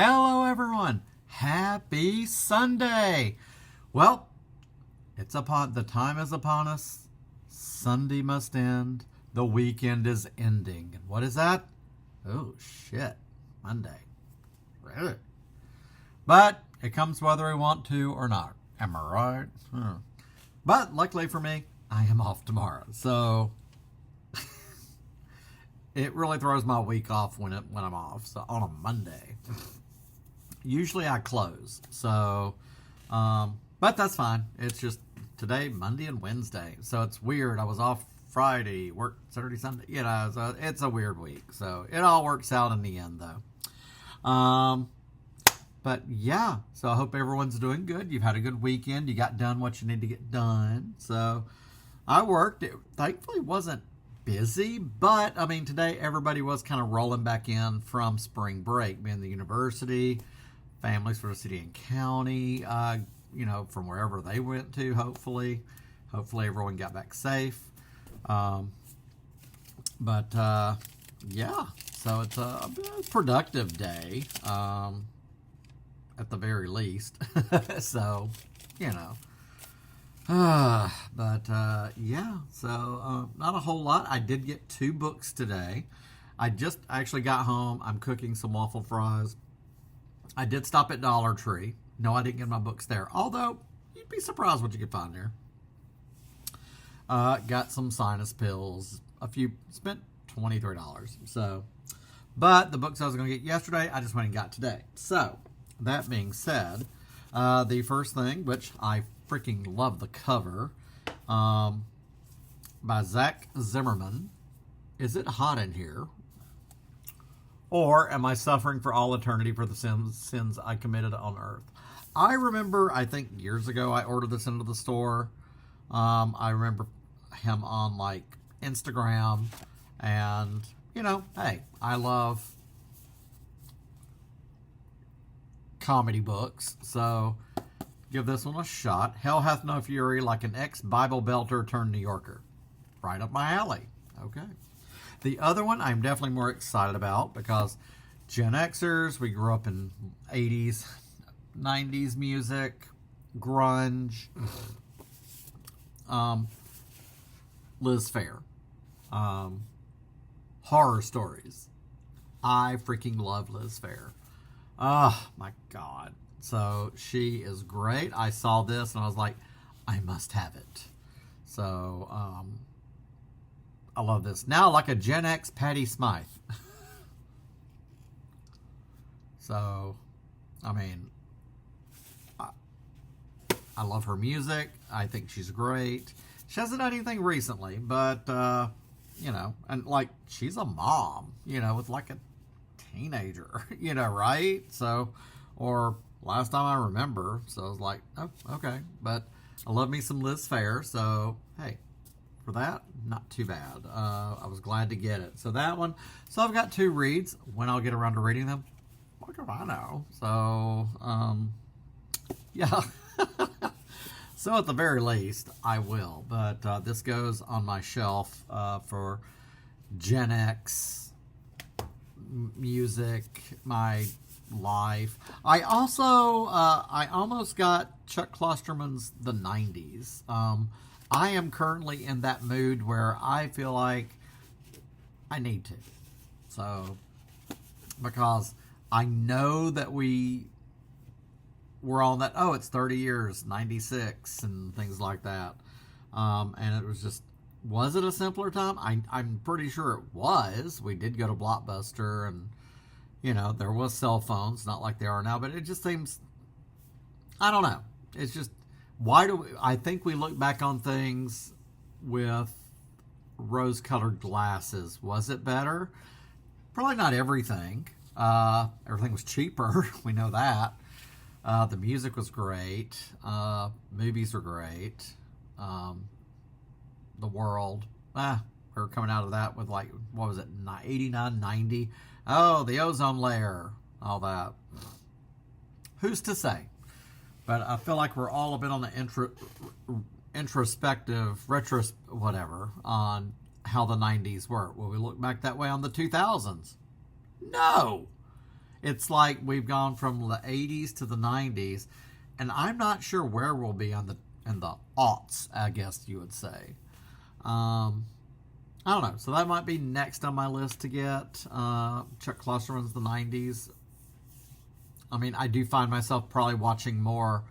Hello, everyone. Happy Sunday. Well, the time is upon us. Sunday must end. The weekend is ending. And what is that? Oh, shit. Monday. Really? But it comes whether we want to or not. Am I right? But luckily for me, I am off tomorrow. So it really throws my week off when I'm off. So on a Monday. Usually I close. So, but that's fine. It's just today, Monday and Wednesday. So it's weird. I was off Friday, work Saturday, Sunday. So it's a weird week. So it all works out in the end, though. But yeah, so I hope everyone's doing good. You've had a good weekend. You got done what you need to get done. So I worked. It thankfully wasn't busy, but I mean, today everybody was kind of rolling back in from spring break, being the university, families for the city and county, from wherever they went to, hopefully everyone got back safe. Yeah, so it's a productive day, at the very least. So, yeah, so not a whole lot. I did get 2 books today. I just actually got home. I'm cooking some waffle fries. I did stop at Dollar Tree. No, I didn't get my books there. Although, you'd be surprised what you could find there. Got some sinus pills. Spent $23. So, but the books I was going to get yesterday, I just went and got today. So, that being said, the first thing, which I freaking love the cover, by Zach Zimmerman. Is it hot in here? Or am I suffering for all eternity for the sins I committed on earth? I remember, I think years ago, I ordered this into the store. I remember him on like Instagram, and hey, I love comedy books, so give this one a shot. Hell Hath No Fury, like an ex-Bible belter turned New Yorker. Right up my alley. Okay. The other one I'm definitely more excited about because Gen Xers, we grew up in 80s, 90s music, grunge, Liz Phair, horror stories. I freaking love Liz Phair. Oh my God. So she is great. I saw this and I was like, I must have it. So, I love this. Now like a Gen X Patty Smythe. So, I mean, I love her music. I think she's great. She hasn't done anything recently, but, and like, she's a mom, with like a teenager, right? So, or last time I remember, so I was like, oh, okay. But I love me some Liz Phair, so, hey, for that, not too bad. I was glad to get it. So that one, so I've got 2 reads. When I'll get around to reading them, what do I know? So, yeah. So at the very least, I will. But this goes on my shelf for Gen X music, my life. I also, I almost got Chuck Klosterman's The 90s. I am currently in that mood where I feel like I need to. So, because I know that we're on that, it's 30 years, 96, and things like that. And it was just, was it a simpler time? I'm pretty sure it was. We did go to Blockbuster, and, there was cell phones, not like they are now, but it just seems, I don't know. It's just, I think we look back on things with rose-colored glasses. Was it better? Probably not everything. Everything was cheaper. We know that. The music was great. Movies were great. The world. We were coming out of that with like, what was it, 89, 90? Oh, the ozone layer. All that. Who's to say? But I feel like we're all a bit on the introspective, whatever, on how the 90s were. Will we look back that way on the 2000s? No. It's like we've gone from the 80s to the 90s, and I'm not sure where we'll be on the in the aughts, I guess you would say. I don't know. So that might be next on my list to get. Chuck Klosterman's the 90s. I mean, I do find myself probably watching more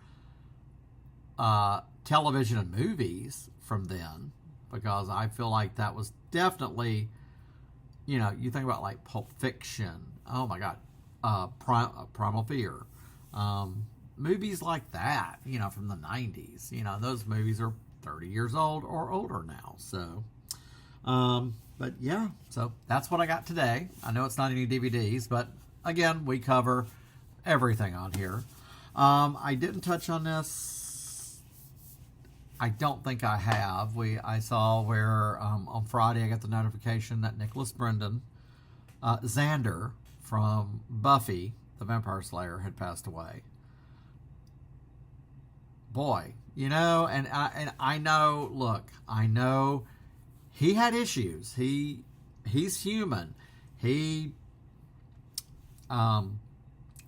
television and movies from then, because I feel like that was definitely, you know, you think about like Pulp Fiction. Oh my God. Primal Fear. Movies like that, you know, from the 90s. You know, those movies are 30 years old or older now. So, but yeah, so that's what I got today. I know it's not any DVDs, but again, we cover everything on here. I didn't touch on this. I don't think I have. I saw where on Friday I got the notification that Nicholas Brendon, Xander from Buffy, the Vampire Slayer, had passed away. Boy, you know, and I know. Look, I know he had issues. He's human. I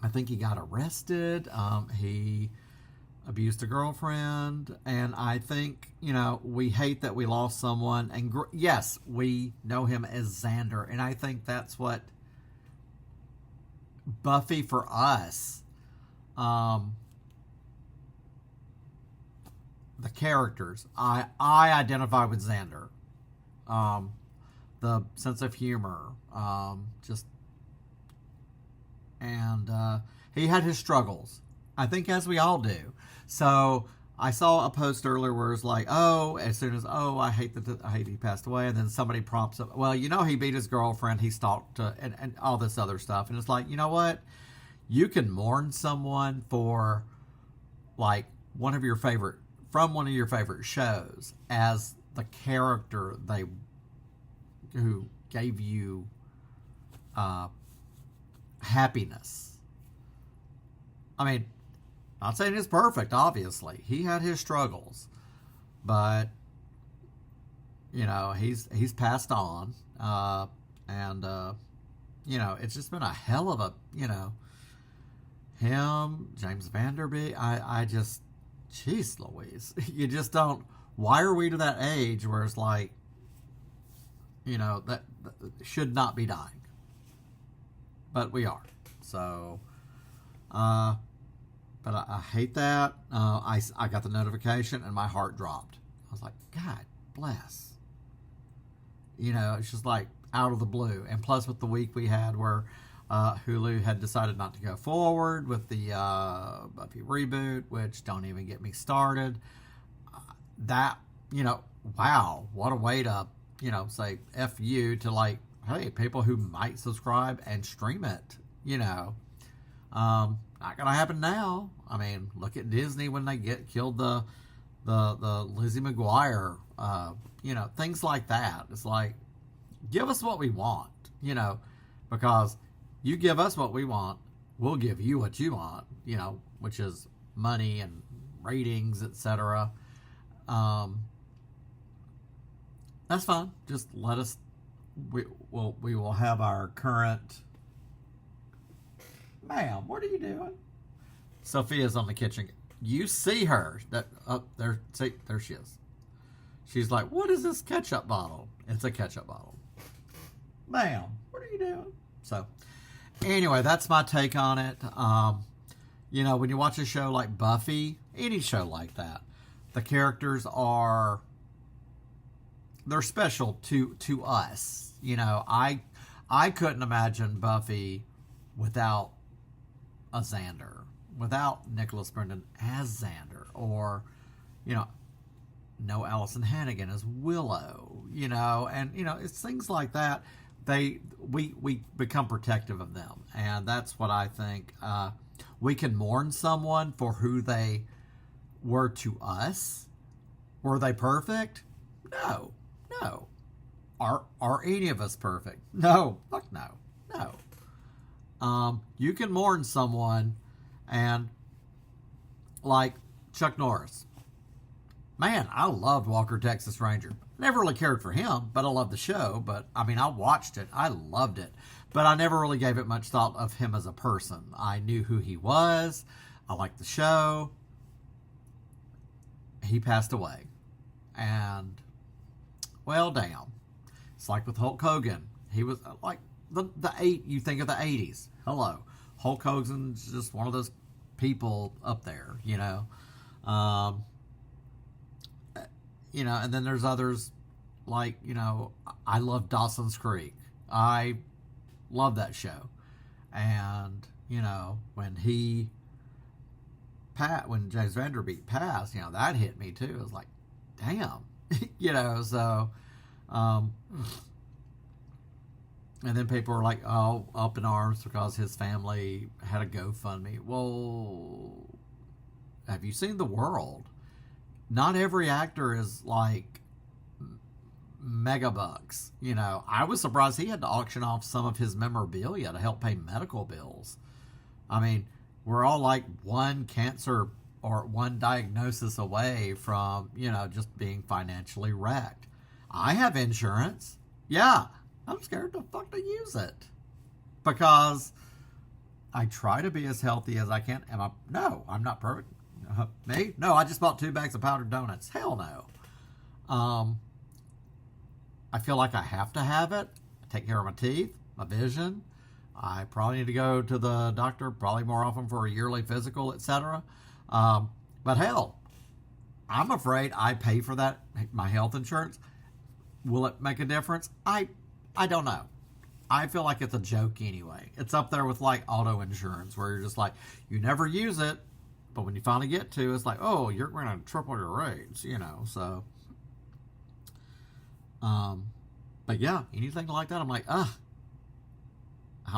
think he got arrested. He abused a girlfriend, and I think, you know, we hate that we lost someone. And yes, we know him as Xander, and I think that's what Buffy for us. The characters, I identify with Xander. The sense of humor, he had his struggles, I think, as we all do. So I saw a post earlier where it's like, as soon as I hate he passed away, and then somebody prompts up, well, you know, he beat his girlfriend, he stalked, and all this other stuff, and it's like, you know what, you can mourn someone for like one of your favorite shows as the character who gave you happiness. I mean, not saying it's perfect, obviously. He had his struggles. But, you know, he's passed on. And you know, it's just been a hell of a, you know, him, James Vanderbeek, I just, jeez Louise. You just don't, why are we to that age where it's like, you know, that should not be dying. But we are. So, but I hate that. I got the notification and my heart dropped. I was like, God bless. You know, it's just like out of the blue. And plus with the week we had where Hulu had decided not to go forward with the Buffy reboot, which don't even get me started. That, you know, wow, what a way to, you know, say F you to, like, hey, people who might subscribe and stream it, you know. Not gonna happen now. I mean, look at Disney when they killed the Lizzie McGuire, you know, things like that. It's like, give us what we want, you know, because you give us what we want, we'll give you what you want, you know, which is money and ratings, etc. That's fine. Just let us. We will have our current. Ma'am, what are you doing? Sophia's on the kitchen. You see her? That up there. See, there she is. She's like, "What is this ketchup bottle?" It's a ketchup bottle. Ma'am, what are you doing? So, anyway, that's my take on it. You know, when you watch a show like Buffy, any show like that, the characters they're special to us. You know, I couldn't imagine Buffy without a Xander, without Nicholas Brendon as Xander, or, you know, no Allison Hannigan as Willow, you know, and, you know, it's things like that. We become protective of them, and that's what I think. We can mourn someone for who they were to us. Were they perfect? No. Are any of us perfect? No. Fuck no. You can mourn someone, and like Chuck Norris. Man, I loved Walker, Texas Ranger. Never really cared for him, but I loved the show. But, I mean, I watched it. I loved it. but I never really gave it much thought of him as a person. I knew who he was. I liked the show. He passed away. And, well, damn. It's like with Hulk Hogan. He was like you think of the 80s. Hello. Hulk Hogan's just one of those people up there, you know. And then there's others like, I love Dawson's Creek. I love that show. And, when James Vanderbeek passed, that hit me too. It was like, damn, so, and then people were like, oh, up in arms because his family had a GoFundMe. Well, have you seen The World? Not every actor is like mega bucks. I was surprised he had to auction off some of his memorabilia to help pay medical bills. I mean, we're all like one cancer or one diagnosis away from, just being financially wrecked. I have insurance. Yeah, I'm scared to fuck to use it because I try to be as healthy as I can. No, I'm not perfect. Me? No, I just bought 2 bags of powdered donuts. Hell no. I feel like I have to have it. Take care of my teeth, my vision. I probably need to go to the doctor probably more often for a yearly physical, etc. But hell, I'm afraid I pay for that, my health insurance. Will it make a difference? I don't know. I feel like it's a joke anyway. It's up there with like auto insurance where you're just like, you never use it. But when you finally get to, it's like, oh, you're going to triple your rates, so. But yeah, anything like that, I'm like, how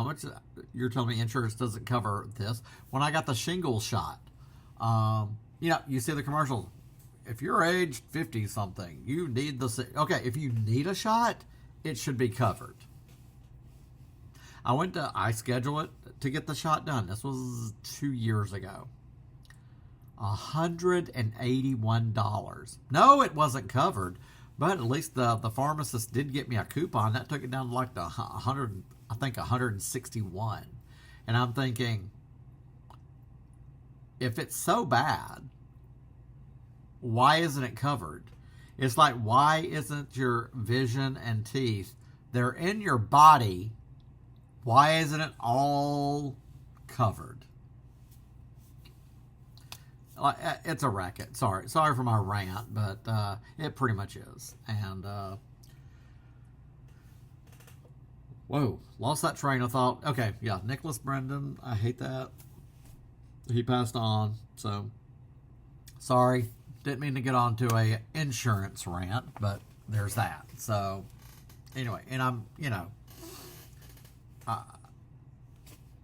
much, you're telling me insurance doesn't cover this? When I got the shingles shot, you see the commercials. If you're aged 50 something, you need okay, if you need a shot, it should be covered. I scheduled it to get the shot done. This was 2 years ago. $181. No, it wasn't covered, but at least the pharmacist did get me a coupon that took it down to like the 100, I think 161. And I'm thinking, if it's so bad, why isn't it covered? It's like, why isn't your vision and teeth, they're in your body, why isn't it all covered? It's a racket. Sorry for my rant, but it pretty much is. And whoa, lost that train of thought. Okay, yeah, Nicholas Brendan. I hate that. He passed on. So sorry, didn't mean to get on to a insurance rant, but there's that. So anyway, and I'm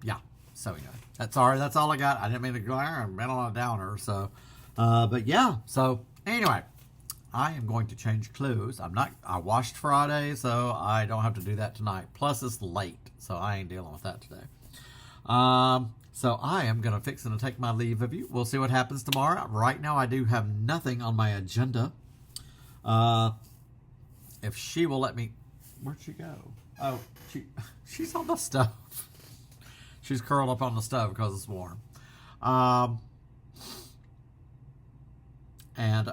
yeah. So anyway, that's all I got. I didn't mean to go there and been on a downer. So, but yeah. So anyway, I am going to change clothes. I washed Friday, so I don't have to do that tonight. Plus it's late, so I ain't dealing with that today. So I am going to fix and take my leave of you. We'll see what happens tomorrow. Right now I do have nothing on my agenda. If she will let me, where'd she go? Oh, she's on the stove. She's curled up on the stove because it's warm. And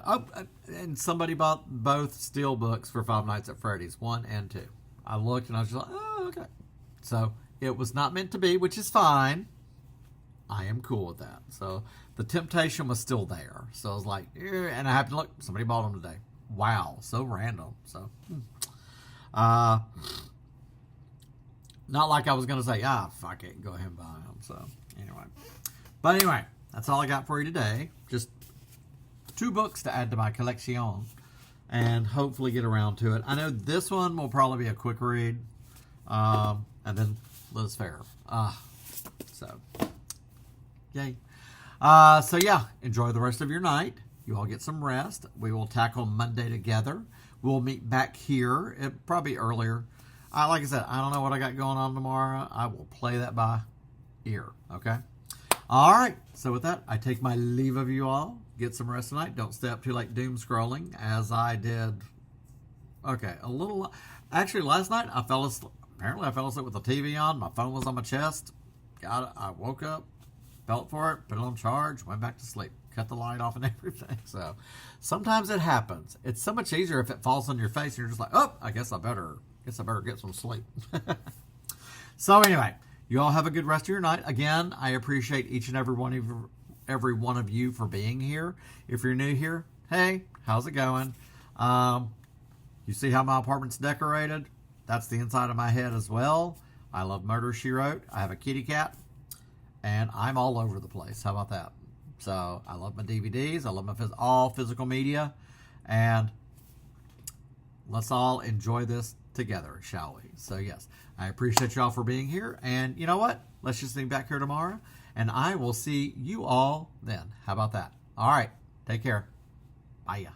somebody bought both steel books for Five Nights at Freddy's, 1 and 2. I looked and I was just like, oh, okay. So it was not meant to be, which is fine. I am cool with that. So the temptation was still there. So I was like, and I happened to look, somebody bought them today. Wow, so random. So, not like I was going to say, fuck it, go ahead and buy them. So, anyway. But anyway, that's all I got for you today. Just 2 books to add to my collection. And hopefully get around to it. I know this one will probably be a quick read. And then Liz Phair. So, yay. So, yeah, enjoy the rest of your night. You all get some rest. We will tackle Monday together. We'll meet back here, probably earlier. Like I said, I don't know what I got going on tomorrow. I will play that by ear, okay? All right. So with that, I take my leave of you all. Get some rest tonight. Don't stay up too late doom scrolling, as I did. Okay, a little. Actually, last night I fell apparently I fell asleep with the TV on. My phone was on my chest. Got it. I woke up, felt for it, put it on charge, went back to sleep, cut the light off and everything. So sometimes it happens. It's so much easier if it falls on your face and you're just like, oh, I guess I better get some sleep. So anyway, you all have a good rest of your night. Again, I appreciate each and every one of you for being here. If you're new here, hey, how's it going? You see how my apartment's decorated? That's the inside of my head as well. I love Murder, She Wrote. I have a kitty cat, and I'm all over the place. How about that? So I love my DVDs. I love my all physical media, and let's all enjoy this together, shall we? So yes, I appreciate y'all for being here, and you know what? Let's just be back here tomorrow, and I will see you all then. How about that? All right, take care. Bye.